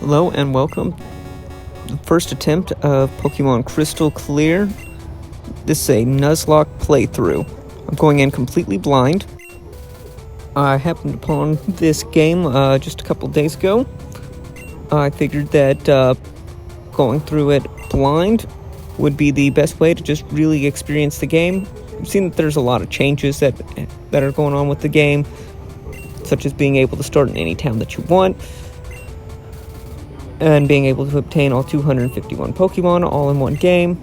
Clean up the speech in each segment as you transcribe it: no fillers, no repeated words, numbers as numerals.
Hello and welcome. The first attempt of Pokémon Crystal Clear. This is a Nuzlocke playthrough. I'm going in completely blind. I happened upon this game just a couple days ago. I figured that going through it blind would be the best way to just really experience the game. I've seen that there's a lot of changes that are going on with the game, such as being able to start in any town that you want, and being able to obtain all 251 Pokemon all in one game,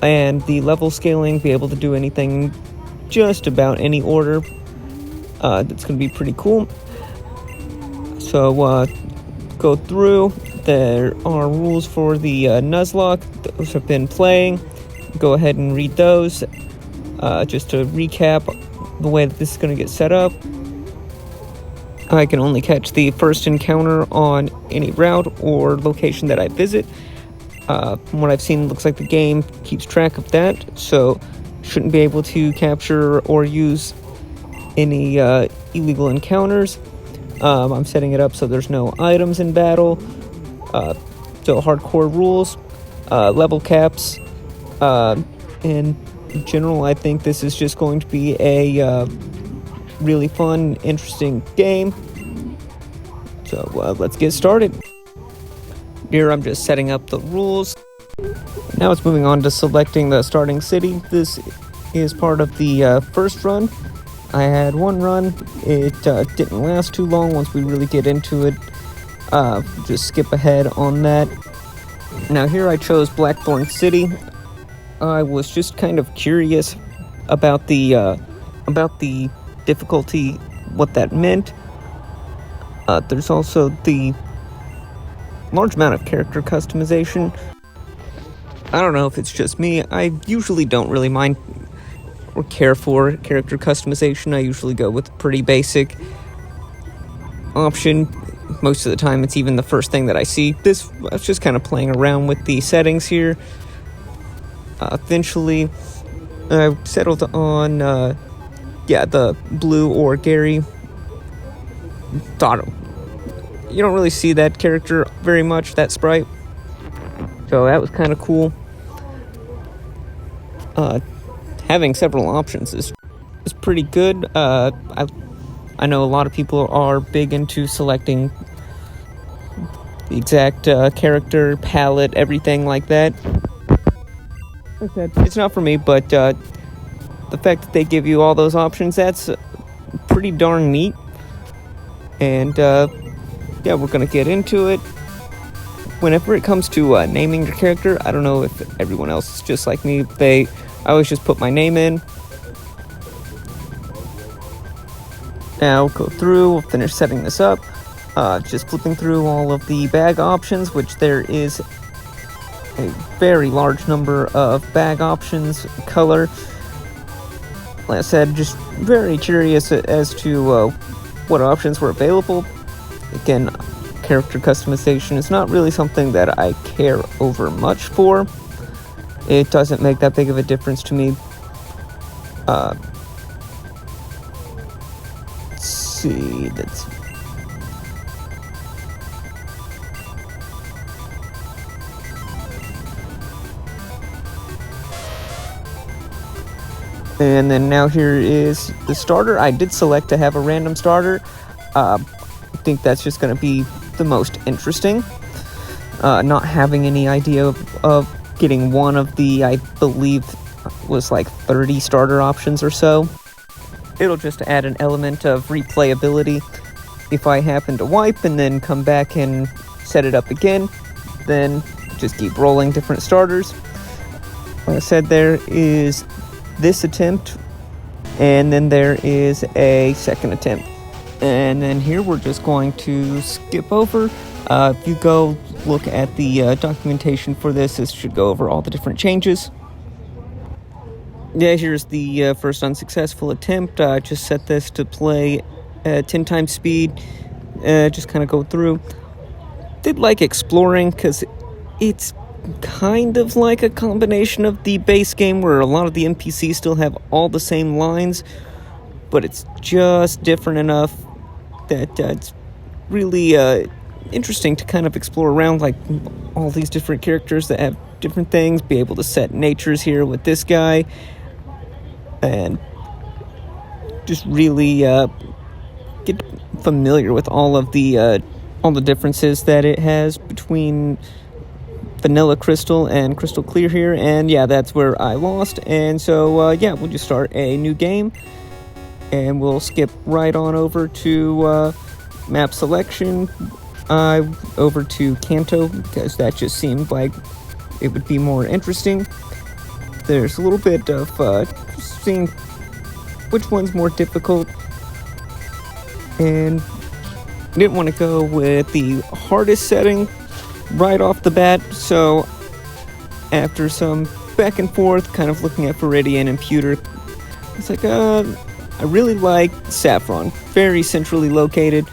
and the level scaling, be able to do anything just about any order. That's going to be pretty cool. So go through. There are rules for the Nuzlocke. Those have been playing. Go ahead and read those. Just to recap the way that this is going to get set up. I can only catch the first encounter on any route or location that I visit. From what I've seen, it looks like the game keeps track of that, so shouldn't be able to capture or use any illegal encounters. I'm setting it up so there's no items in battle. So hardcore rules, level caps. In general, I think this is just going to be a really fun, interesting game. So let's get started. Here I'm just setting up the rules. Now it's moving on to selecting the starting city. This is part of the first run. I had one run. It didn't last too long. Once we really get into it, just skip ahead on that. Now here I chose Blackthorn City. I was just kind of curious about the difficulty, what that meant. There's also the large amount of character customization. I don't know if it's just me. I usually don't really mind or care for character customization. I usually go with a pretty basic option. Most of the time it's even the first thing that I see. I was just kind of playing around with the settings here. Eventually I settled on the Blue or Gary. You don't really see that character very much, that sprite. So that was kind of cool. Having several options is pretty good. I know a lot of people are big into selecting the exact character, palette, everything like that. It's not for me, but the fact that they give you all those options, that's pretty darn neat. And we're gonna get into it. Whenever it comes to naming your character, I don't know if everyone else is just like me. I always just put my name in. Now go through, we'll finish setting this up. Just flipping through all of the bag options, which there is a very large number of bag options, color. Like I said, just very curious as to what options were available. Again, character customization is not really something that I care over much for. It doesn't make that big of a difference to me. Let's see, and then now here is the starter. I did select to have a random starter. I think that's just going to be the most interesting. Not having any idea of getting one of the, I believe, was like 30 starter options or so. It'll just add an element of replayability. If I happen to wipe and then come back and set it up again, then just keep rolling different starters. Like I said, there is this attempt, and then there is a second attempt. And then here we're just going to skip over. If you go look at the documentation for this should go over all the different changes. Yeah, here's the first unsuccessful attempt. Just set this to play at 10 times speed. Just kind of go through. Did like exploring, because it's kind of like a combination of the base game where a lot of the NPCs still have all the same lines, but it's just different enough that it's really interesting to kind of explore around, like, all these different characters that have different things, be able to set natures here with this guy, and just really get familiar with all the differences that it has between Vanilla Crystal and Crystal Clear here. And yeah, that's where I lost, and so yeah, we'll just start a new game, and we'll skip right on over to map selection, over to Kanto, because that just seemed like it would be more interesting. There's a little bit of just seeing which one's more difficult, and didn't want to go with the hardest setting right off the bat, so after some back and forth, kind of looking at Viridian and Pewter, it's like, I really like Saffron. Very centrally located,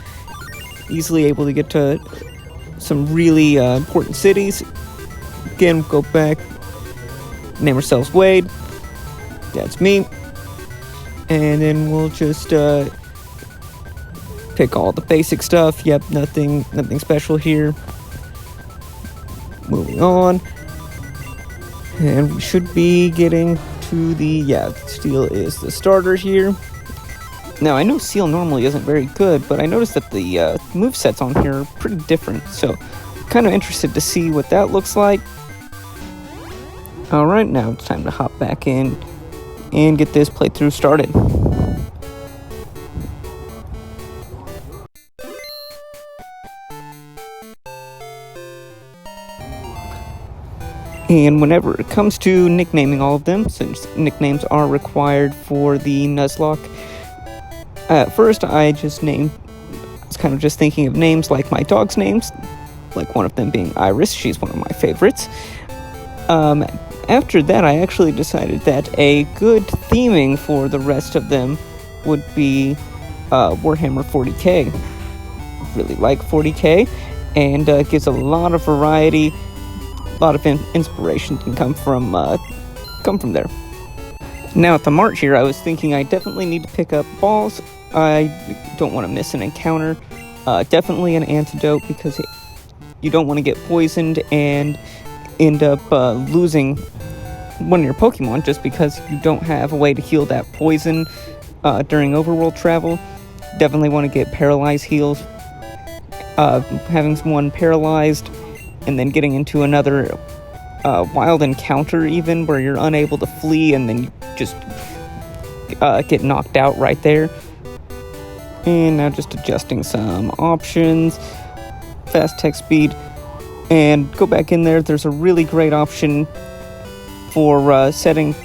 easily able to get to some really important cities. Again, go back, name ourselves Wade, that's me, and then we'll just pick all the basic stuff. Yep, nothing special here. Moving on, and we should be getting to the, Steel is the starter here. Now, I know Seal normally isn't very good, but I noticed that the movesets on here are pretty different, so kind of interested to see what that looks like. Alright, now it's time to hop back in and get this playthrough started. And whenever it comes to nicknaming all of them, since nicknames are required for the Nuzlocke, at first I was kind of just thinking of names like my dog's names, like one of them being Iris. She's one of my favorites. After that, I actually decided that a good theming for the rest of them would be Warhammer 40k. Really like 40k, and gives a lot of variety. A lot of inspiration can come from there. Now at the march here, I was thinking I definitely need to pick up balls. I don't want to miss an encounter. Definitely an antidote, because you don't want to get poisoned and end up losing one of your Pokemon just because you don't have a way to heal that poison during overworld travel. Definitely want to get paralyzed heals. Having someone paralyzed and then getting into another wild encounter even where you're unable to flee and then you just get knocked out right there. And now just adjusting some options, fast text speed, and go back in there. There's a really great option for setting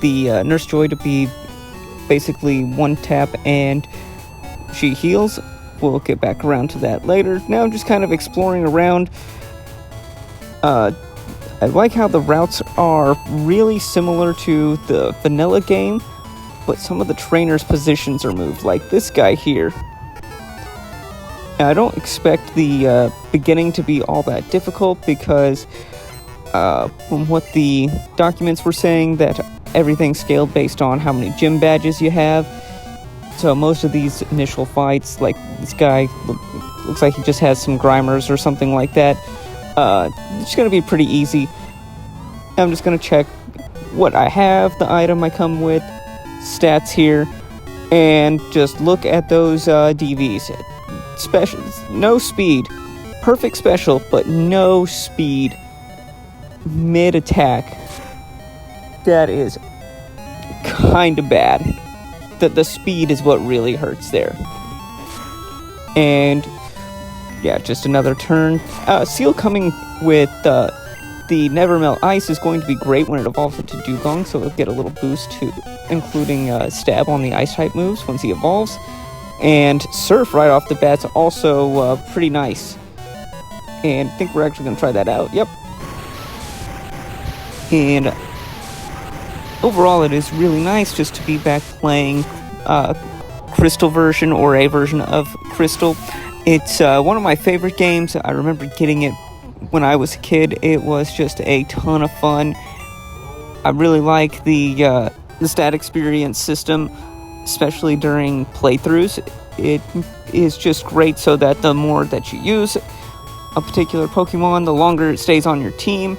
the Nurse Joy to be basically one tap and she heals. We'll get back around to that later. Now I'm just kind of exploring around. I like how the routes are really similar to the vanilla game, but some of the trainers' positions are moved, like this guy here. Now, I don't expect the beginning to be all that difficult, because from what the documents were saying, that everything's scaled based on how many gym badges you have. So most of these initial fights, like this guy, looks like he just has some Grimers or something like that. It's going to be pretty easy. I'm just going to check what I have, the item I come with, stats here, and just look at those DVs. Special, no speed. Perfect special, but no speed. Mid-attack. That is kind of bad. The speed is what really hurts there. And yeah, just another turn. Seal coming with the Nevermelt Ice is going to be great when it evolves into Dugong, so it'll get a little boost to including Stab on the Ice type moves once he evolves. And Surf right off the bat's also pretty nice. And I think we're actually going to try that out. Yep. And overall, it is really nice just to be back playing Crystal version, or a version of Crystal. It's one of my favorite games. I remember getting it when I was a kid. It was just a ton of fun. I really like the stat experience system, especially during playthroughs. It is just great, so that the more that you use, a particular Pokemon, the longer it stays on your team,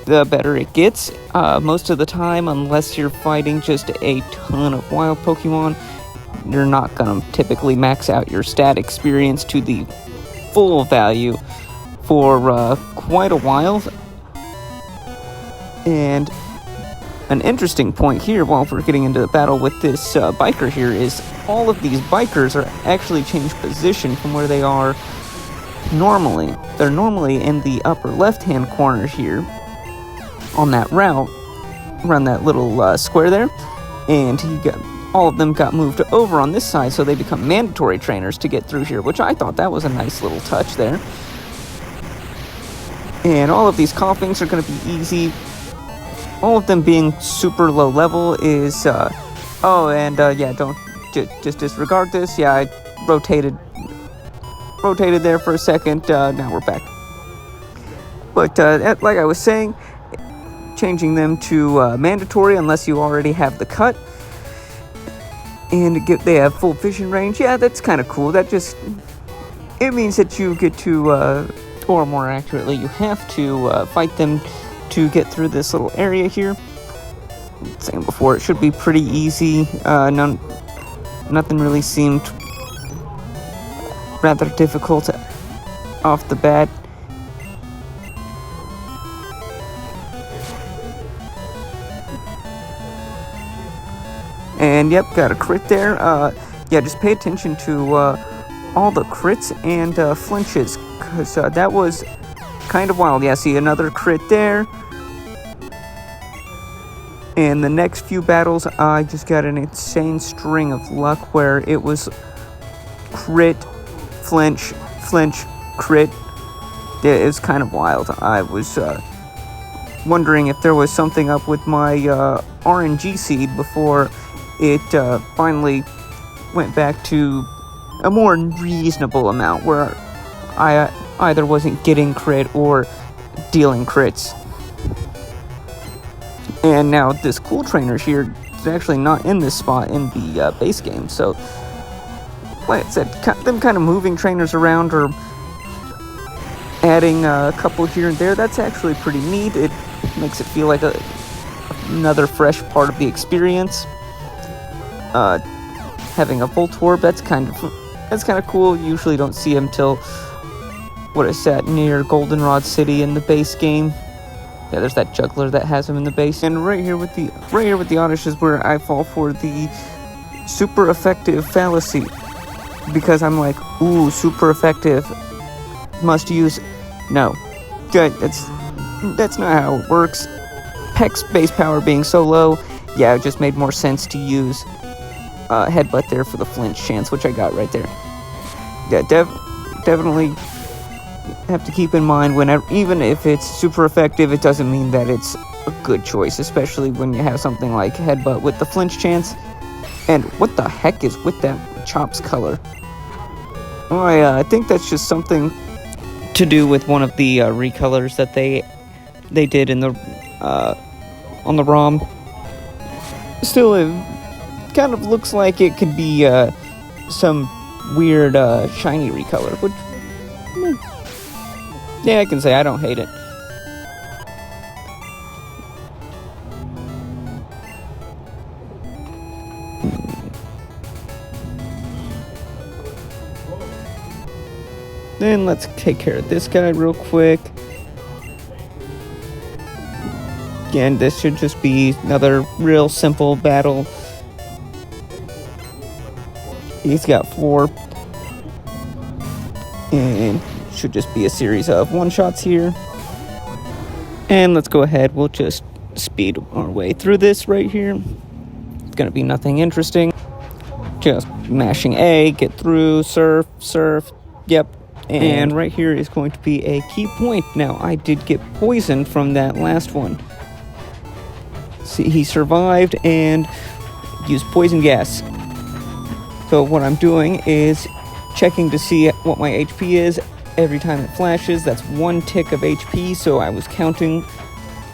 the better it gets. Most of the time, unless you're fighting just a ton of wild Pokemon, you're not going to typically max out your stat experience to the full value for quite a while. And an interesting point here, while we're getting into the battle with this biker here, is all of these bikers are actually changed position from where they are normally. They're normally in the upper left-hand corner here on that route, around that little square there, and all of them got moved over on this side, so they become mandatory trainers to get through here, which I thought that was a nice little touch there. And all of these coughings are going to be easy. All of them being super low level is, yeah, don't, just disregard this. Yeah, I rotated there for a second, now we're back. But, like I was saying, changing them to mandatory unless you already have the cut, and they have full vision range. Yeah, that's kind of cool. It means that you get to, or more accurately, you have to fight them to get through this little area here. Same before, it should be pretty easy. Nothing really seemed rather difficult off the bat. And yep, got a crit there. Yeah, just pay attention to all the crits and flinches, because that was kind of wild. Yeah, see another crit there. And the next few battles, I just got an insane string of luck where it was crit, flinch, crit. It was kind of wild. I was wondering if there was something up with my RNG seed before it finally went back to a more reasonable amount where I either wasn't getting crit or dealing crits. And now this cool trainer here is actually not in this spot in the base game, so like I said, them kind of moving trainers around or adding a couple here and there, that's actually pretty neat. It makes it feel like another fresh part of the experience. Having a Voltorb, that's kind of cool. You usually don't see him till what is that, near Goldenrod City in the base game. Yeah, there's that juggler that has him in the base. And right here with the Oddish is where I fall for the super effective fallacy, because I'm like, ooh, super effective, must use. No, good. That's not how it works. Peck's base power being so low, yeah, it just made more sense to use headbutt there for the flinch chance, which I got right there. Yeah, definitely have to keep in mind, whenever, even if it's super effective, it doesn't mean that it's a good choice, especially when you have something like headbutt with the flinch chance. And what the heck is with that Chop's color? Oh, I think that's just something to do with one of the recolors that they did in the on the ROM. Still, it kind of looks like it could be some weird shiny recolor, which, yeah, I can say I don't hate it. Then let's take care of this guy real quick. Again, this should just be another real simple battle. He's got 4. And should just be a series of one-shots here. And let's go ahead, we'll just speed our way through this right here. It's gonna be nothing interesting. Just mashing A, get through, surf, yep. And right here is going to be a key point. Now, I did get poisoned from that last one. See, he survived and used poison gas. So what I'm doing is checking to see what my HP is every time it flashes. That's 1 tick of HP, so I was counting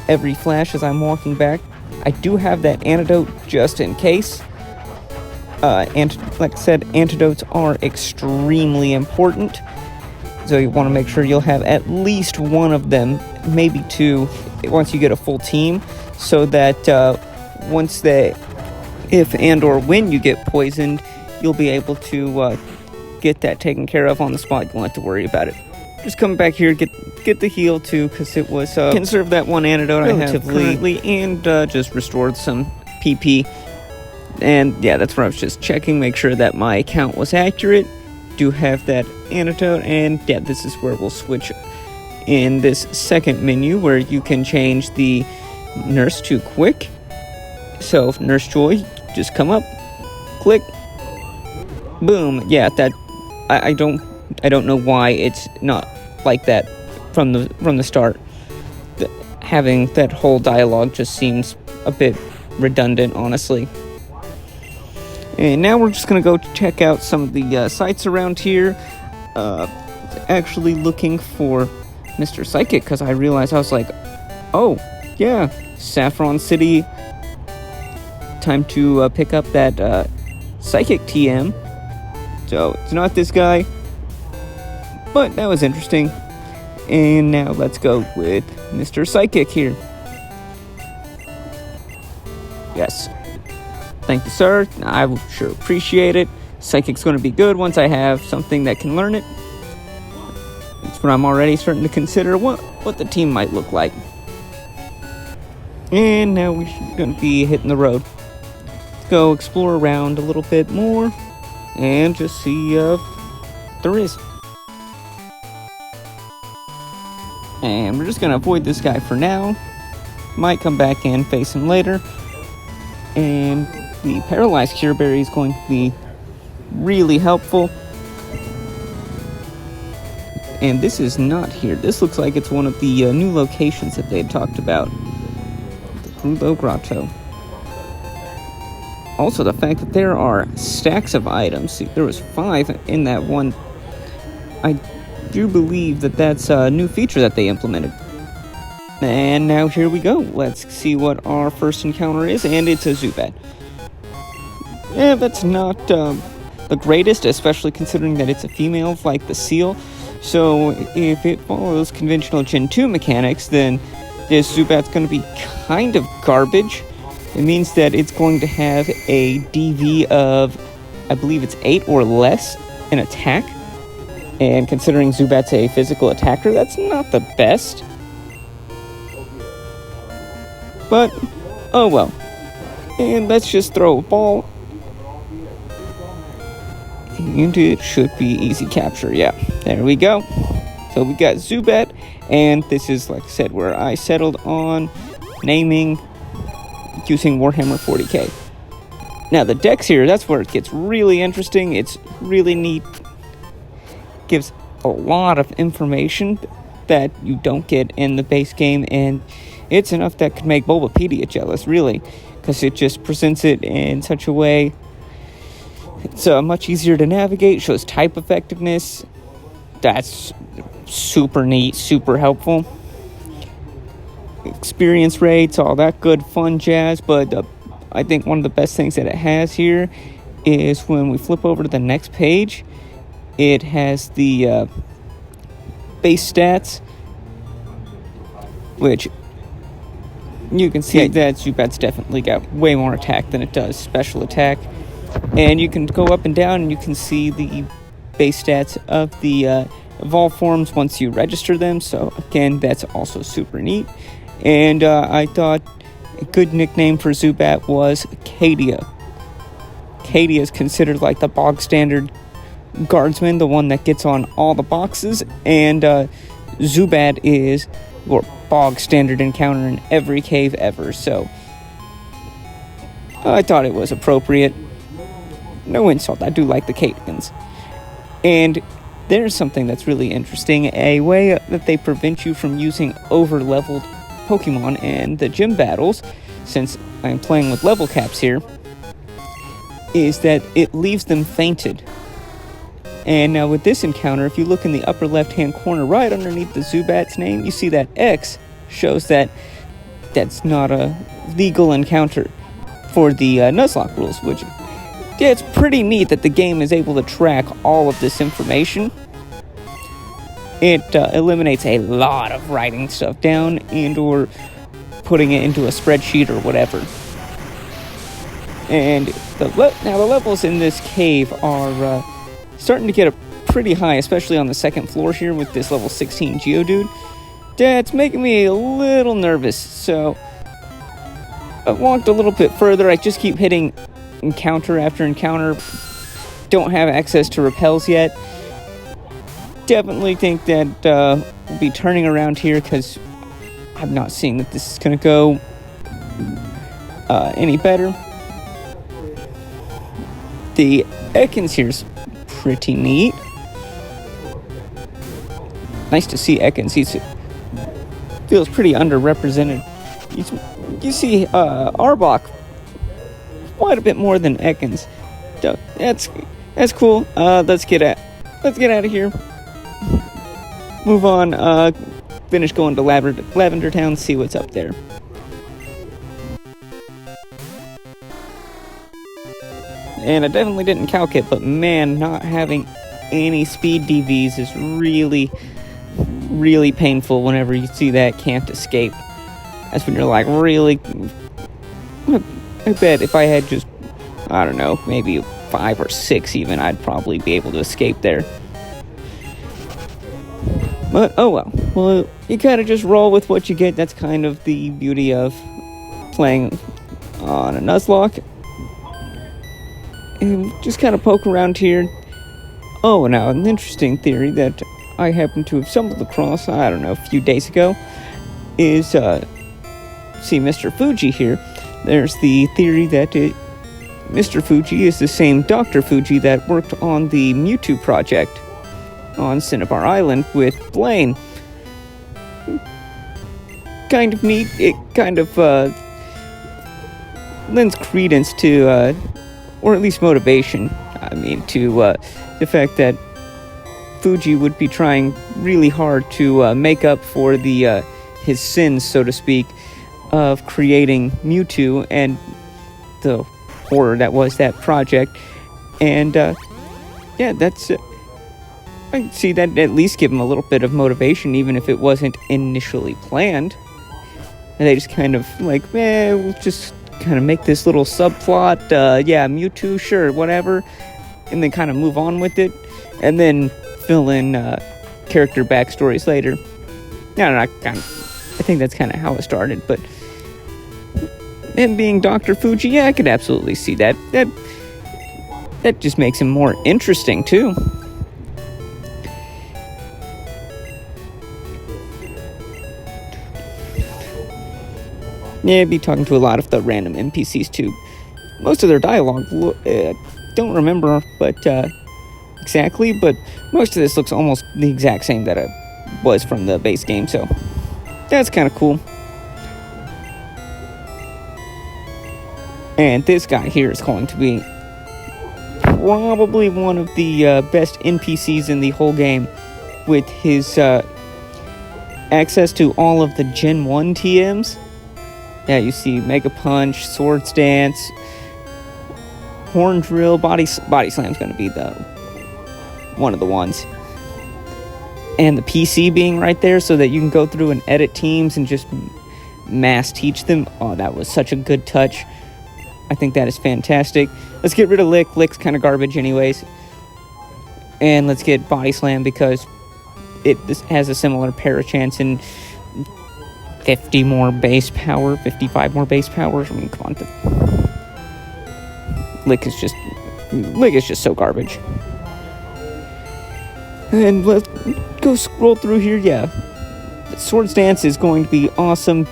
every flash as I'm walking back. I do have that antidote just in case. And like I said, antidotes are extremely important. So you want to make sure you'll have at least one of them, maybe two, once you get a full team, so that if and or when you get poisoned, you'll be able to get that taken care of on the spot. You won't have to worry about it. Just come back here, get the heal too, because it was conserve that one antidote I have currently, and just restored some PP. And yeah, that's where I was just checking, make sure that my account was accurate. Do have that antidote, and yeah, this is where we'll switch in this second menu where you can change the nurse to quick. So Nurse Joy, just come up, click, boom. Yeah, that I don't know why it's not like that from the start. Having that whole dialogue just seems a bit redundant, honestly. And now we're just going to go check out some of the sites around here. Actually looking for Mr. Psychic, because I realized I was like, oh, yeah, Saffron City. Time to pick up that Psychic TM. So, it's not this guy. But that was interesting. And now let's go with Mr. Psychic here. Yes. Thank you, sir. I will sure appreciate it. Psychic's going to be good once I have something that can learn it. That's when I'm already starting to consider what the team might look like. And now we're going to be hitting the road. Let's go explore around a little bit more and just see what there is. And we're just going to avoid this guy for now. Might come back and face him later. And the Paralyzed Cure Berry is going to be really helpful. And this is not here. This looks like it's one of the new locations that they had talked about. The Rulo Grotto. Also, the fact that there are stacks of items. See, there was 5 in that one. I do believe that that's a new feature that they implemented. And now here we go. Let's see what our first encounter is, and it's a Zubat. Yeah, that's not the greatest, especially considering that it's a female, like the Seal. So if it follows conventional Gen 2 mechanics, then this Zubat's going to be kind of garbage. It means that it's going to have a DV of, I believe it's 8 or less in attack. And considering Zubat's a physical attacker, that's not the best. But, oh well. And let's just throw a ball. And it should be easy capture. Yeah, there we go. So we got Zubat. And this is, like I said, where I settled on naming using Warhammer 40k. Now the dex here, that's where it gets really interesting. It's really neat. Gives a lot of information that you don't get in the base game, and it's enough that could make Bulbapedia jealous, really, because it just presents it in such a way. It's much easier to navigate, shows type effectiveness. That's super neat, super helpful. Experience rates, all that good fun jazz, but I think one of the best things that it has here is when we flip over to the next page, it has the base stats, which you can see that Zubat's definitely got way more attack than it does special attack. And you can go up and down and you can see the base stats of the evolve forms once you register them. So again, that's also super neat. And I thought a good nickname for Zubat was Cadia. Cadia is considered like the bog standard guardsman, the one that gets on all the boxes, and Zubat is your bog standard encounter in every cave ever, so I thought it was appropriate. No insult, I do like the Caitlins. And there's something that's really interesting, a way that they prevent you from using over-leveled Pokemon in the gym battles, since I'm playing with level caps here, is that it leaves them fainted. And now with this encounter, if you look in the upper left-hand corner right underneath the Zubat's name, you see that X shows that that's not a legal encounter for the Nuzlocke rules, which, yeah, it's pretty neat that the game is able to track all of this information. it eliminates a lot of writing stuff down and or putting it into a spreadsheet or whatever. And now the levels in this cave are starting to get pretty high, especially on the second floor here with this level 16 Geodude. That's making me a little nervous, so I walked a little bit further. I just keep hitting encounter after encounter. Don't have access to repels yet. Definitely think that we'll be turning around here because I'm not seeing that this is going to go any better. The Ekans here's pretty neat. Nice to see Ekans. He feels pretty underrepresented. You see Arbok quite a bit more than Ekans. That's cool. Let's get out of here. Move on. Finish going to Lavender Town. See what's up there. And I definitely didn't calc it, but man, not having any speed DVs is really, really painful whenever you see that can't escape. That's when you're like, really? I bet if I had just, I don't know, maybe 5 or 6 even, I'd probably be able to escape there. But, oh well. Well, you kind of just roll with what you get. That's kind of the beauty of playing on a Nuzlocke. And just kind of poke around here. Oh, now, an interesting theory that I happen to have stumbled across, I don't know, a few days ago, is, see Mr. Fuji here. There's the theory that Mr. Fuji is the same Dr. Fuji that worked on the Mewtwo project on Cinnabar Island with Blaine. Kind of neat. It kind of lends credence to, or at least motivation, to the fact that Fuji would be trying really hard to make up for his sins, so to speak, of creating Mewtwo and the horror that was that project. And yeah, that's I see that at least give him a little bit of motivation, even if it wasn't initially planned. And they just kind of like, we'll just kind of make this little subplot, yeah, Mewtwo, sure, whatever, and then kind of move on with it, and then fill in character backstories later. I think that's kind of how it started, but him being Dr. Fuji, yeah, I could absolutely see that. That just makes him more interesting, too. Yeah, I'd be talking to a lot of the random NPCs, too. Most of their dialogue, don't remember exactly, but most of this looks almost the exact same that it was from the base game, so that's kind of cool. And this guy here is going to be probably one of the best NPCs in the whole game, with his access to all of the Gen 1 TMs. Yeah, you see Mega Punch, Swords Dance, Horn Drill, Body Slam's going to be one of the ones. And the PC being right there so that you can go through and edit teams and just mass teach them. Oh, that was such a good touch. I think that is fantastic. Let's get rid of Lick. Lick's kind of garbage anyways. And let's get Body Slam because this has a similar parachance and 50 more base power, 55 more base power. I mean, come on. Lick is just so garbage. And let's go scroll through here. Yeah, Swords Dance is going to be awesome.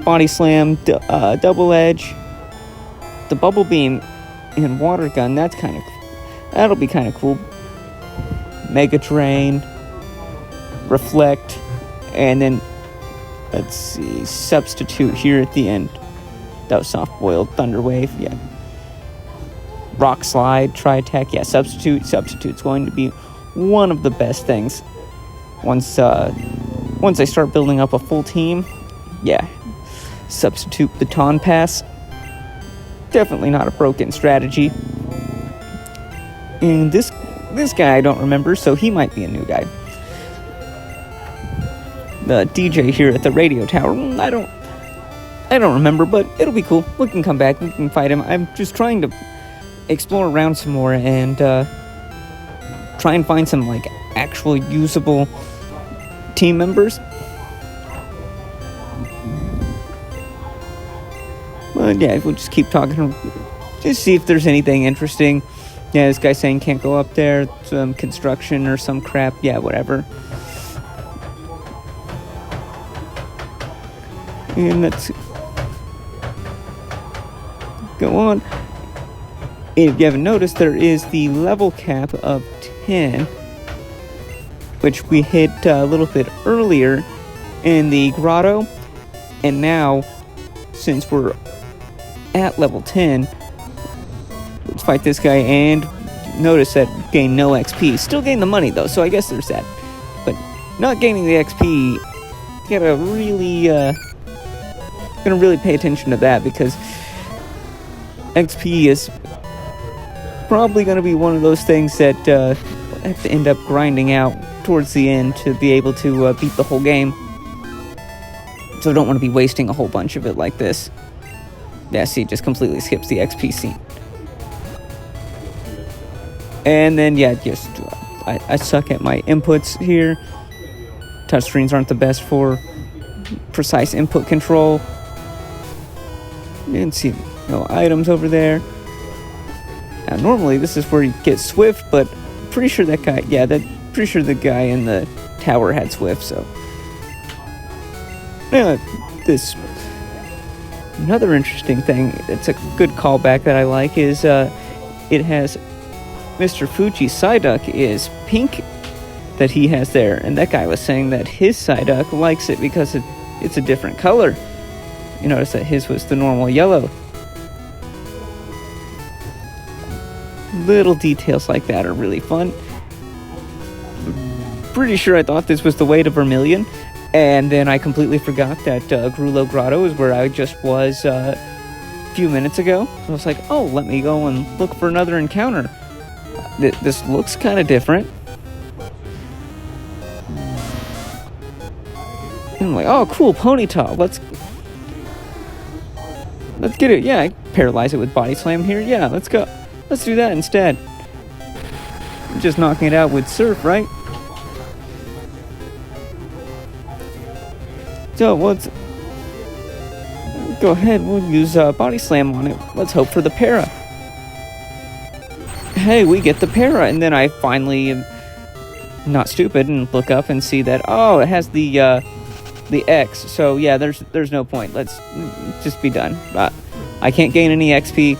Body Slam, Double Edge, the Bubble Beam, and Water Gun. That'll be kind of cool. Mega Drain, Reflect, and then let's see, Substitute here at the end. That was Soft Boiled, Thunder Wave, yeah. Rock Slide, Tri-Attack, yeah, Substitute's going to be one of the best things. Once I start building up a full team, yeah. Substitute Baton Pass. Definitely not a broken strategy. And this guy I don't remember, so he might be a new guy. the DJ here at the radio tower. I don't remember, but it'll be cool. We can come back. We can fight him. I'm just trying to explore around some more and try and find some like actual usable team members. But yeah, we'll just keep talking. Just see if there's anything interesting. Yeah, this guy saying can't go up there. Some construction or some crap. Yeah, whatever. And let's go on. If you haven't noticed, there is the level cap of 10, which we hit a little bit earlier in the grotto. And now, since we're at level 10, let's fight this guy and notice that gain no XP. Still gain the money though, so I guess there's that. But not gaining the XP, you gotta really pay attention to that, because XP is probably gonna be one of those things that have to end up grinding out towards the end to be able to beat the whole game. So I don't want to be wasting a whole bunch of it like this. Yeah, see, just completely skips the XP scene. And then, yeah, just I suck at my inputs here. Touchscreens aren't the best for precise input control. You can see no items over there. Now, normally this is where you get Swift, but pretty sure that guy, pretty sure the guy in the tower had Swift, so. Yeah, another interesting thing, it's a good callback that I like, is it has Mr. Fuji's Psyduck is pink that he has there, and that guy was saying that his Psyduck likes it because it's a different color. You notice that his was the normal yellow. Little details like that are really fun. Pretty sure I thought this was the way to Vermilion, and then I completely forgot that Grulo Grotto is where I just was a few minutes ago. So I was like, oh, let me go and look for another encounter. This looks kind of different. And I'm like, oh, cool, Ponyta. Let's get it. Yeah, I paralyze it with Body Slam here. Yeah, let's go. Let's do that instead. Just knocking it out with Surf, right? So let's go ahead. We'll use Body Slam on it. Let's hope for the para. Hey, we get the para, and then I finally am not stupid and look up and see that, oh, it has the X. So yeah, there's no point. Let's just be done. I can't gain any XP.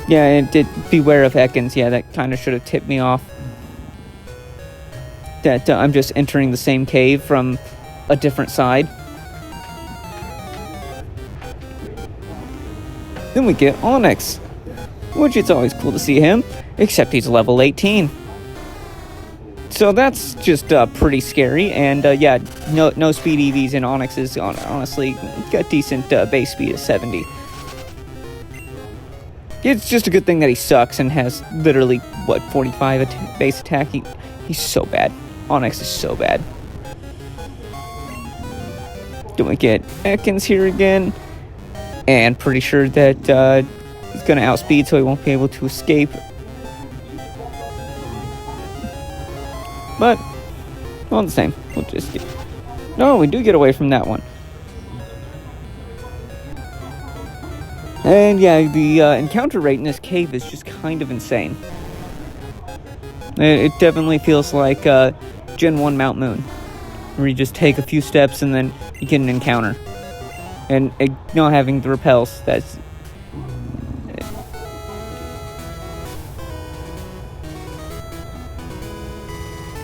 Yeah, and beware of Ekans. Yeah, that kind of should have tipped me off. That I'm just entering the same cave from a different side. Then we get Onyx, which it's always cool to see him, except he's level 18. So that's just pretty scary, and yeah, no speed EVs in Onyx is honestly got decent base speed of 70. It's just a good thing that he sucks and has literally, 45 base attack? He's so bad. Onyx is so bad. Then we get Ekans here again, and pretty sure that he's going to outspeed, so he won't be able to escape. But, all the same, we'll just get... No, we do get away from that one. And yeah, the encounter rate in this cave is just kind of insane. It definitely feels like Gen 1 Mount Moon, where you just take a few steps and then you get an encounter. And not having the repels, that's...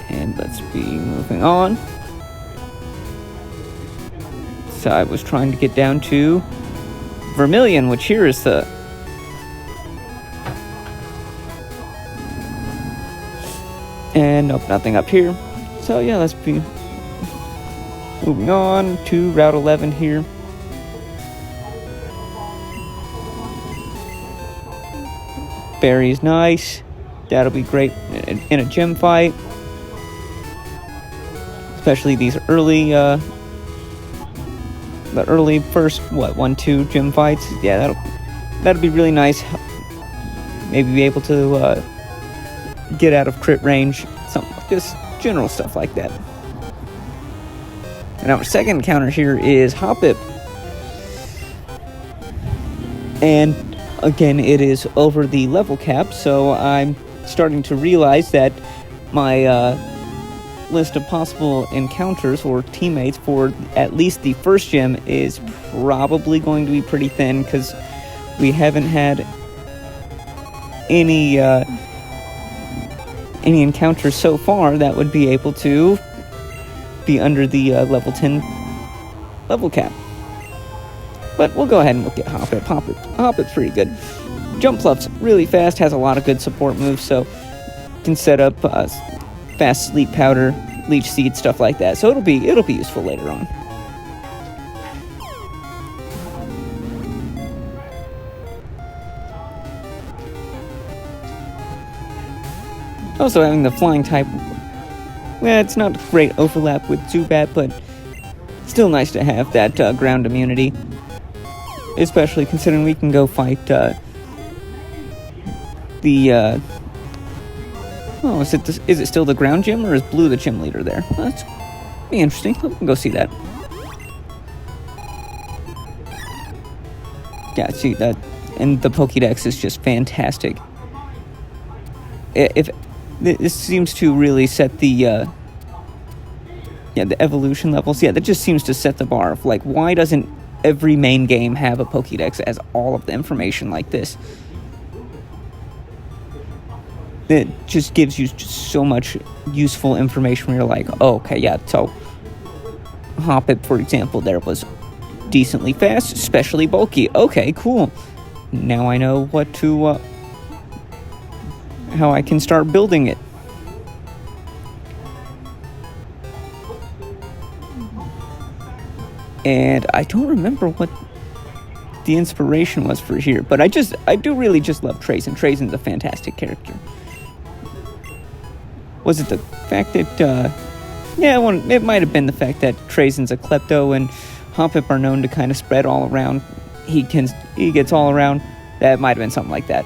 And let's be moving on. So I was trying to get down to Vermilion, which here is the... And nope, nothing up here. So yeah, let's be moving on to Route 11 here. Barry's nice. That'll be great in a gym fight. especially these early, the early first, 1-2 gym fights. Yeah, that'll be really nice. Maybe be able to get out of crit range, just general stuff like that. And our second encounter here is Hoppip. And again, it is over the level cap, so I'm starting to realize that my list of possible encounters or teammates for at least the first gym is probably going to be pretty thin, because we haven't had any encounters so far that would be able to be under the level 10 level cap. But we'll go ahead and look at Hoppip. Hoppip's pretty good. Jump Fluff's really fast, has a lot of good support moves, so can set up fast sleep powder, leech seed, stuff like that. So it'll be useful later on. Also, having the flying type, well, it's not a great overlap with Zubat, but still nice to have that ground immunity. Especially considering we can go fight is it still the ground gym, or is Blue the gym leader there? Well, that's be interesting. We can go see that. Yeah, see that, and the Pokédex is just fantastic. If this seems to really set the evolution levels. Yeah, that just seems to set the bar of, like, why doesn't every main game have a Pokédex that has all of the information like this? It just gives you just so much useful information where you're like, oh, okay, yeah, so Hoppip, for example, there was decently fast, especially bulky. Okay, cool. Now I know what to, how I can start building it. And I don't remember what the inspiration was for here, but I do really just love Trazen. Trazen's a fantastic character. Was it the fact that, it might have been the fact that Trazen's a klepto and Hoppip are known to kind of spread all around. He gets all around. That might have been something like that.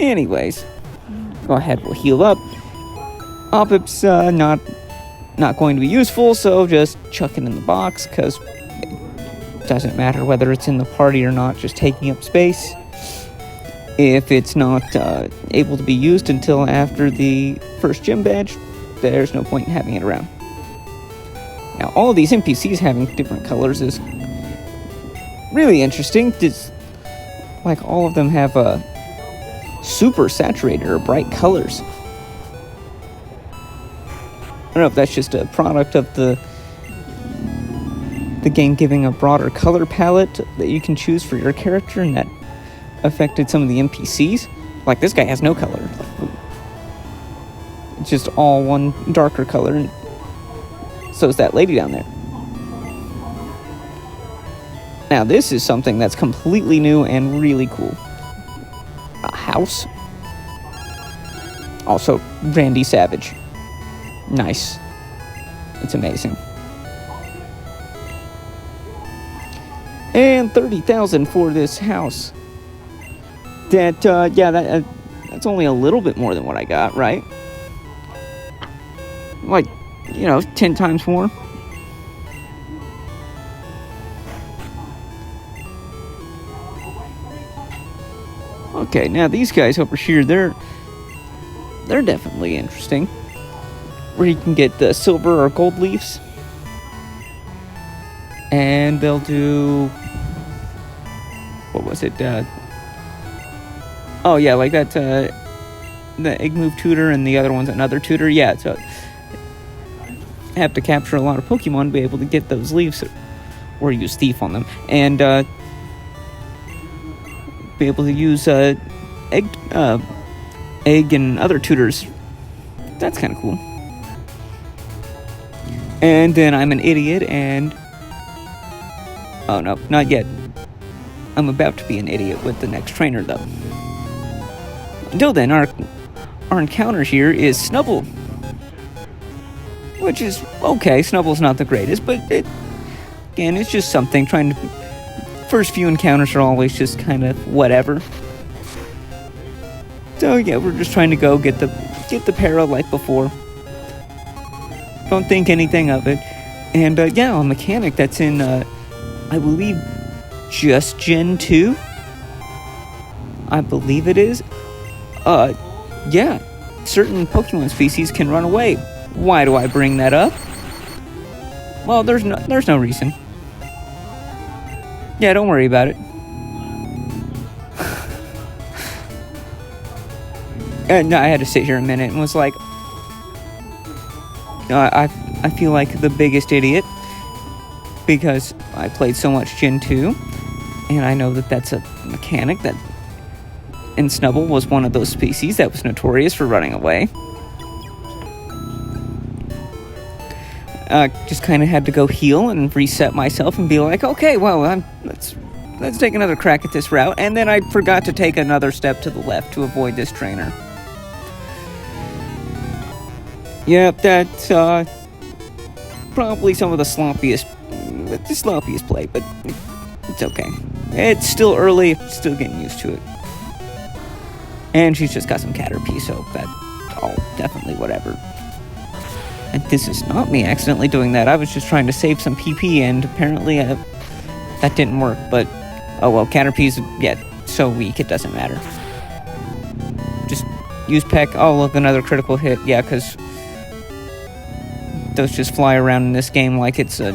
Anyways, go ahead, we'll heal up. Hoppip's not going to be useful, so just chuck it in the box, because it doesn't matter whether it's in the party or not, just taking up space. If it's not able to be used until after the first gym badge, there's no point in having it around. Now, all of these NPCs having different colors is really interesting. Like, all of them have super saturated or bright colors. I don't know if that's just a product of the game giving a broader color palette that you can choose for your character, and that affected some of the NPCs. Like, this guy has no color. It's just all one darker color, and so is that lady down there. Now, this is something that's completely new and really cool. A house. Also, Randy Savage. Nice. It's amazing. And 30,000 for this house. That's only a little bit more than what I got, right? Like, 10 times more. Okay, now these guys over here, they're definitely interesting. Where you can get the silver or gold leaves. And they'll do... What was it? Oh, yeah, like that, the egg move tutor, and the other one's another tutor. Yeah, so have to capture a lot of Pokemon to be able to get those leaves, or use Thief on them, and be able to use egg and other tutors. That's kind of cool. And then I'm an idiot, and oh no, not yet. I'm about to be an idiot with the next trainer, though. Until then, our encounter here is Snubbull. which is okay. Snubble's not the greatest, but again, it's just something. First few encounters are always just kind of whatever. So yeah, we're just trying to go get the para like before. Don't think anything of it. And yeah, a mechanic that's in, I believe, just Gen 2. I believe it is. Yeah, certain Pokemon species can run away. Why do I bring that up? Well, there's no reason. Yeah, don't worry about it. And I had to sit here a minute and was like, I feel like the biggest idiot because I played so much Gen 2, and I know that that's a mechanic that, and Snubble was one of those species that was notorious for running away. Just kind of had to go heal and reset myself and be like, okay, well, let's take another crack at this route. And then I forgot to take another step to the left to avoid this trainer. Yep, that's probably some of the sloppiest play, but it's okay. It's still early, still getting used to it. And she's just got some Caterpie, so that's all definitely whatever. And this is not me accidentally doing that. I was just trying to save some PP, and apparently that didn't work. But, oh well, Caterpie's, yeah, so weak, it doesn't matter. Just use Peck. Oh, look, another critical hit. Yeah, because those just fly around in this game like it's a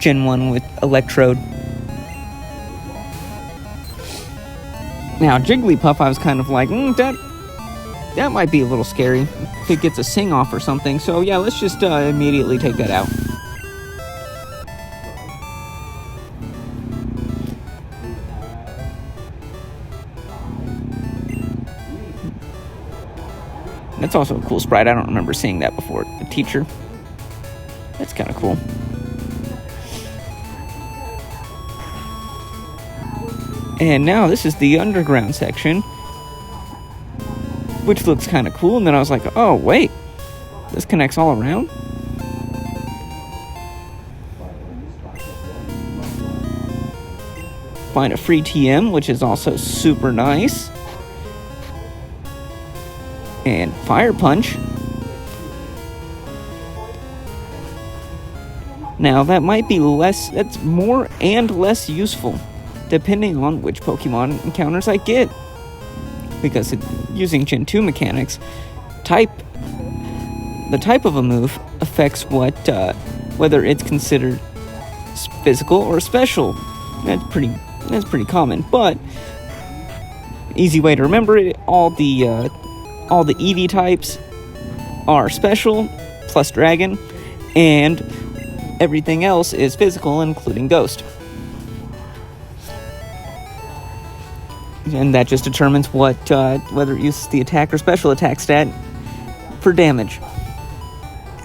Gen 1 with Electrode. Now, Jigglypuff, I was kind of like, that might be a little scary if it gets a sing-off or something. So, yeah, let's just immediately take that out. That's also a cool sprite. I don't remember seeing that before. The teacher. That's kind of cool. And now this is the underground section, which looks kind of cool. And then I was like, oh, wait, this connects all around? Find a free TM, which is also super nice. And Fire Punch. Now, that might be that's more and less useful, depending on which Pokemon encounters I get. Because using Gen 2 mechanics, the type of a move affects whether it's considered physical or special. That's pretty common, but easy way to remember it, all the EV types are special, plus Dragon, and everything else is physical, including Ghost. And that just determines whether it uses the attack or special attack stat for damage.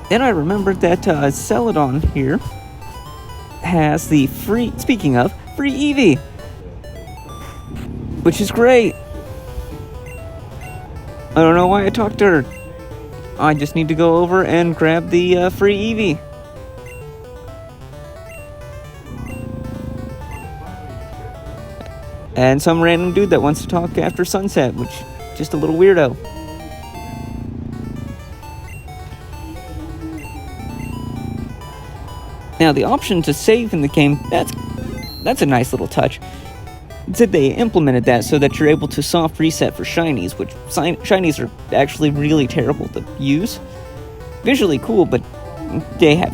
Then I remembered that Celadon here has the free Eevee, which is great. I don't know why I talked to her. I just need to go over and grab the free Eevee. And some random dude that wants to talk after sunset, which just a little weirdo. Now the option to save in the game, that's a nice little touch. It said they implemented that so that you're able to soft reset for shinies, which shinies are actually really terrible to use. Visually cool, but they have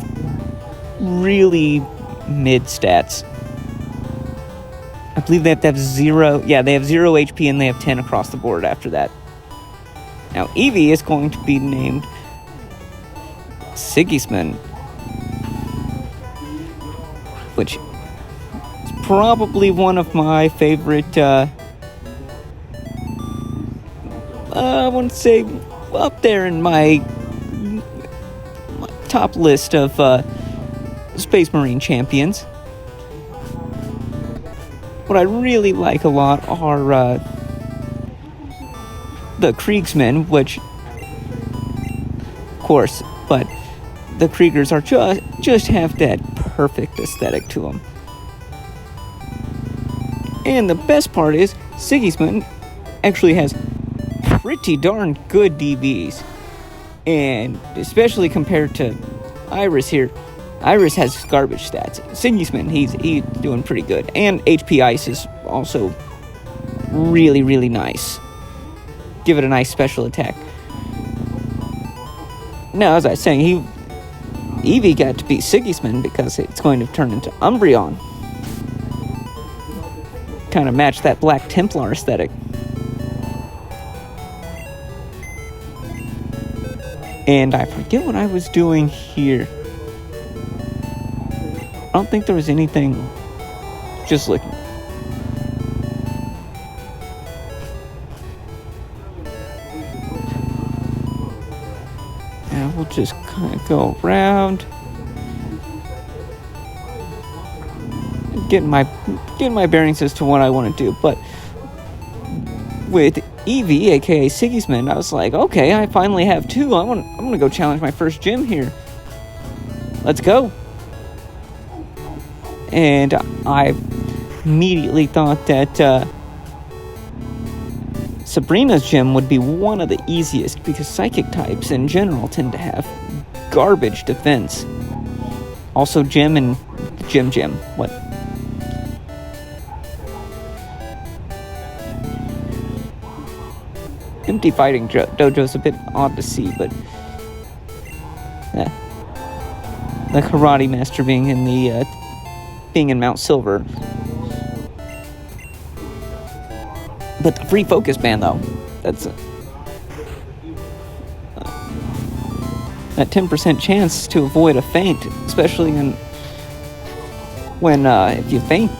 really mid stats. I believe they have to have 0... Yeah, they have 0 HP and they have 10 across the board after that. Now, Eevee is going to be named Sigismund, which is probably one of my favorite... I want to say up there in my top list of Space Marine champions. What I really like a lot are the Kriegsmen, which, of course, but the Kriegers are just have that perfect aesthetic to them. And the best part is, Sigismund actually has pretty darn good DBs. And especially compared to Iris here, Iris has garbage stats. Sigismund, he's doing pretty good. And HP Ice is also really, really nice. Give it a nice special attack. Now, as I was saying, Eevee got to beat Sigismund because it's going to turn into Umbreon. Kind of match that Black Templar aesthetic. And I forget what I was doing here. I don't think there was anything. Just looking. And we'll just kind of go around. Getting my bearings as to what I want to do. But with Eevee, aka Sigismund, I was like, okay, I finally have two. I'm gonna go challenge my first gym here. Let's go. And I immediately thought that Sabrina's gym would be one of the easiest because psychic types in general tend to have garbage defense. Also, Gym and Gym. What? Empty Fighting Dojo's a bit odd to see, but the Karate Master being in Mount Silver. But the free focus band, though, that's that 10% chance to avoid a feint, especially when if you feint,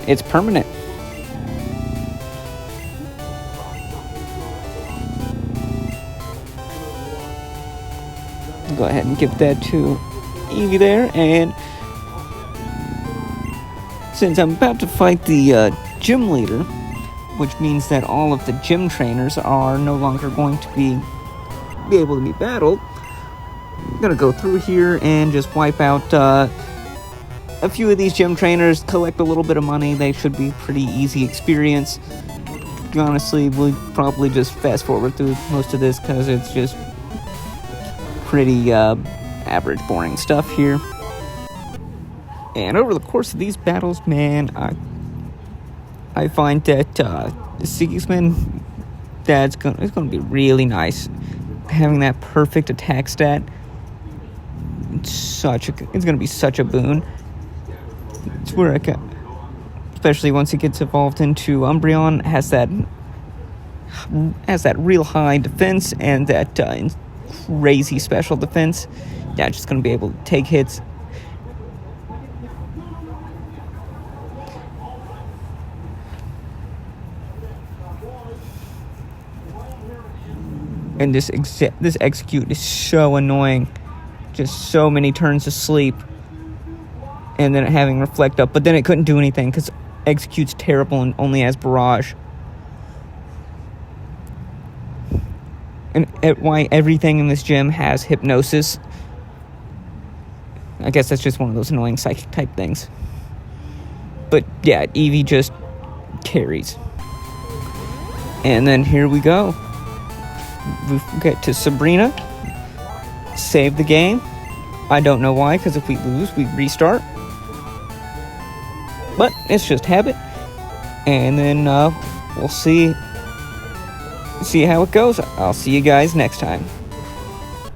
it's permanent. Go ahead and give that to Eevee there, and since I'm about to fight the gym leader, which means that all of the gym trainers are no longer going to be able to be battled, I'm gonna go through here and just wipe out a few of these gym trainers, collect a little bit of money. They should be pretty easy experience. Honestly, we'll probably just fast forward through most of this because it's just pretty average, boring stuff here. And over the course of these battles, man, I find that Sigismund, it's gonna be really nice having that perfect attack stat. It's gonna be such a boon. It's where especially once it gets evolved into Umbreon, has that real high defense and that crazy special defense. Yeah, just gonna be able to take hits. And this execute is so annoying. Just so many turns of sleep. And then having reflect up. But then it couldn't do anything because execute's terrible and only has barrage. And why everything in this gym has hypnosis. I guess that's just one of those annoying psychic type things. But yeah, Eevee just carries. And then here we go. We get to Sabrina. Save the game. I don't know why, because if we lose, we restart. But it's just habit. And then we'll see how it goes. I'll see you guys next time.